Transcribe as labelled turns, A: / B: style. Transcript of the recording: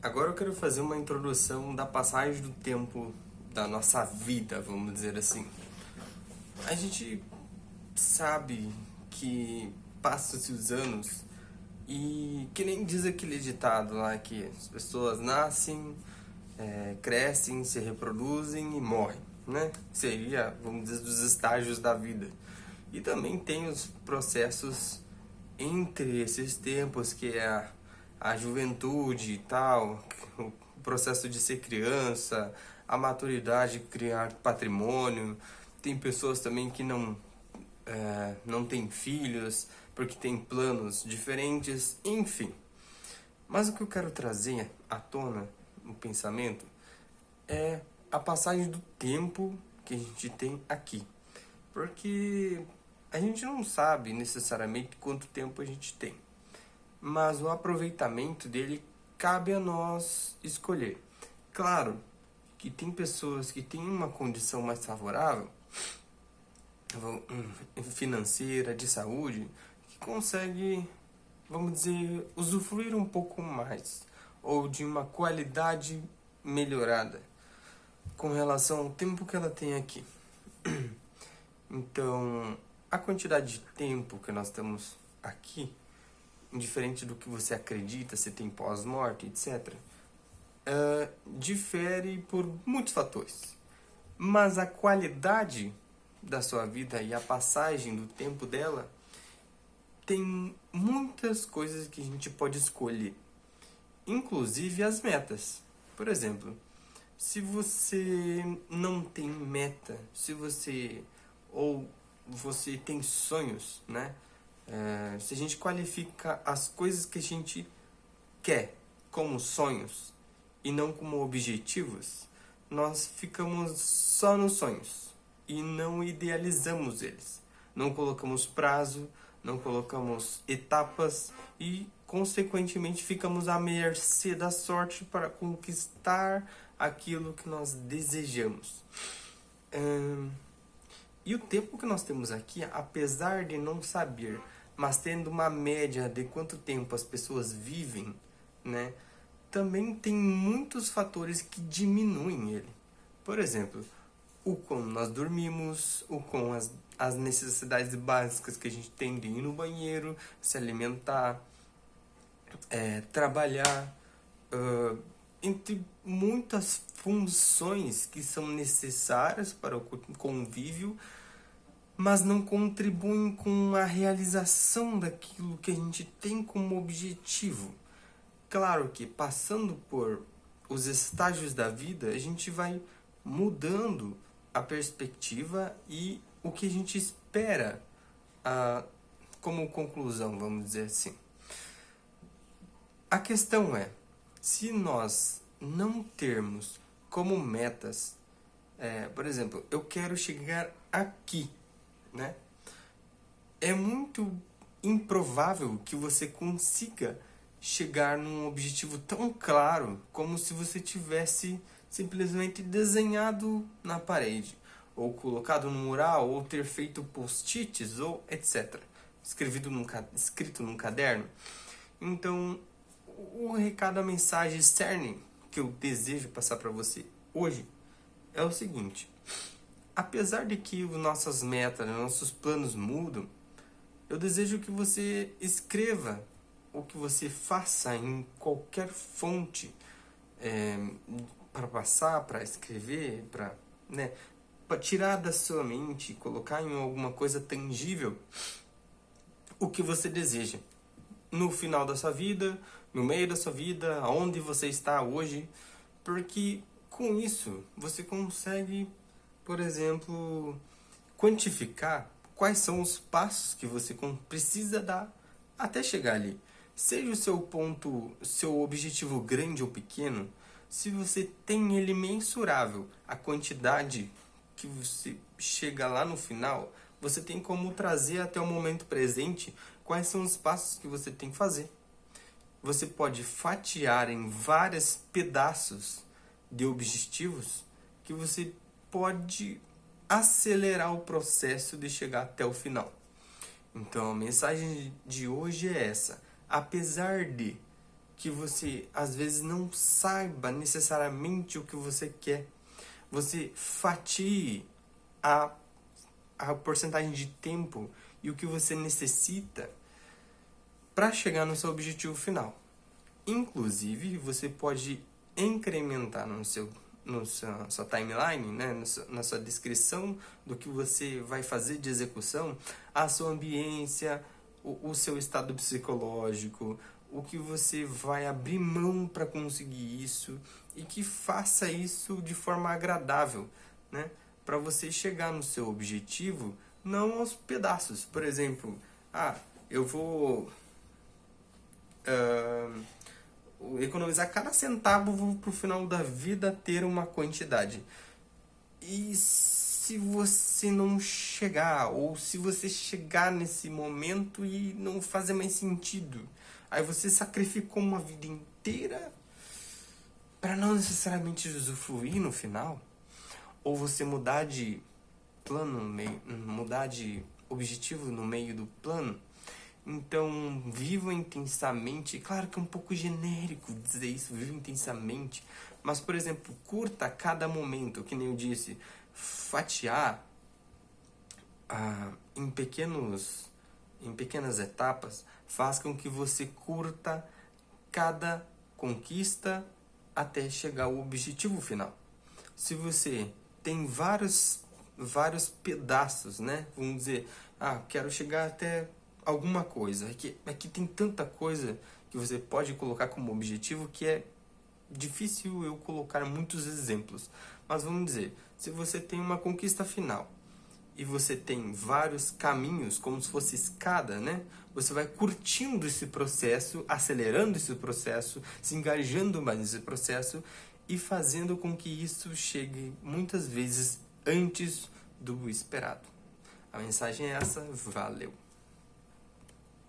A: Agora eu quero fazer uma introdução da passagem do tempo da nossa vida, vamos dizer assim. A gente sabe que passam-se os anos e que nem diz aquele ditado lá que as pessoas nascem, crescem, se reproduzem e morrem, né? Seria, vamos dizer, dos estágios da vida. E também tem os processos entre esses tempos, que é a juventude e tal, o processo de ser criança, a maturidade, criar patrimônio. Tem pessoas também que não têm filhos, porque têm planos diferentes, enfim. Mas o que eu quero trazer à tona, no pensamento, é a passagem do tempo que a gente tem aqui. Porque a gente não sabe necessariamente quanto tempo a gente tem, mas o aproveitamento dele cabe a nós escolher. Claro que tem pessoas que têm uma condição mais favorável, financeira, de saúde, que consegue, vamos dizer, usufruir um pouco mais, ou de uma qualidade melhorada com relação ao tempo que ela tem aqui. Então, a quantidade de tempo que nós temos aqui, indiferente do que você acredita, se tem pós-morte, etc., difere por muitos fatores. Mas a qualidade da sua vida e a passagem do tempo dela tem muitas coisas que a gente pode escolher, inclusive as metas. Por exemplo, se você não tem meta, se você ou você tem sonhos, né? Se a gente qualifica as coisas que a gente quer como sonhos e não como objetivos, nós ficamos só nos sonhos e não idealizamos eles. Não colocamos prazo, não colocamos etapas e, consequentemente, ficamos à mercê da sorte para conquistar aquilo que nós desejamos. E o tempo que nós temos aqui, apesar de não saber, mas tendo uma média de quanto tempo as pessoas vivem, né, também tem muitos fatores que diminuem ele. Por exemplo, o como nós dormimos, o como as necessidades básicas que a gente tem de ir no banheiro, se alimentar, trabalhar, entre muitas funções que são necessárias para o convívio, mas não contribuem com a realização daquilo que a gente tem como objetivo. Claro que passando por os estágios da vida, a gente vai mudando a perspectiva e o que a gente espera como conclusão, vamos dizer assim. A questão é, se nós não termos como metas, por exemplo, eu quero chegar aqui, né? É muito improvável que você consiga chegar num objetivo tão claro como se você tivesse simplesmente desenhado na parede, ou colocado no mural, ou ter feito post-its, ou etc. Escrito num caderno. Então, o recado, a mensagem cerne que eu desejo passar para você hoje é o seguinte: apesar de que nossas metas, nossos planos mudam, eu desejo que você escreva ou que você faça em qualquer fonte para passar, para escrever, para tirar da sua mente, colocar em alguma coisa tangível o que você deseja. No final da sua vida, no meio da sua vida, aonde você está hoje, porque com isso você consegue, por exemplo, quantificar quais são os passos que você precisa dar até chegar ali. Seja o seu ponto, seu objetivo grande ou pequeno, se você tem ele mensurável, a quantidade que você chega lá no final, você tem como trazer até o momento presente quais são os passos que você tem que fazer. Você pode fatiar em vários pedaços de objetivos que você pode acelerar o processo de chegar até o final. Então a mensagem de hoje é essa: apesar de que você às vezes não saiba necessariamente o que você quer. Você fatie a porcentagem de tempo e o que você necessita para chegar no seu objetivo final. Inclusive, você pode incrementar sua timeline, né, na sua descrição do que você vai fazer de execução, a sua ambiência, o seu estado psicológico, o que você vai abrir mão para conseguir isso e que faça isso de forma agradável, né, para você chegar no seu objetivo, não aos pedaços. Por exemplo, eu vou economizar cada centavo para o final da vida ter uma quantidade. E se você não chegar, ou se você chegar nesse momento e não fazer mais sentido, aí você sacrificou uma vida inteira para não necessariamente usufruir no final, ou você mudar de plano, mudar de objetivo no meio do plano. Então, viva intensamente. Claro que é um pouco genérico dizer isso, viva intensamente. Mas, por exemplo, curta cada momento, que nem eu disse. Fatiar em pequenas etapas faz com que você curta cada conquista até chegar ao objetivo final. Se você tem vários pedaços, né? Vamos dizer, quero chegar até alguma coisa. Aqui tem tanta coisa que você pode colocar como objetivo que é difícil eu colocar muitos exemplos. Mas vamos dizer, se você tem uma conquista final e você tem vários caminhos, como se fosse escada, né? Você vai curtindo esse processo, acelerando esse processo, se engajando mais nesse processo e fazendo com que isso chegue muitas vezes antes do esperado. A mensagem é essa, valeu!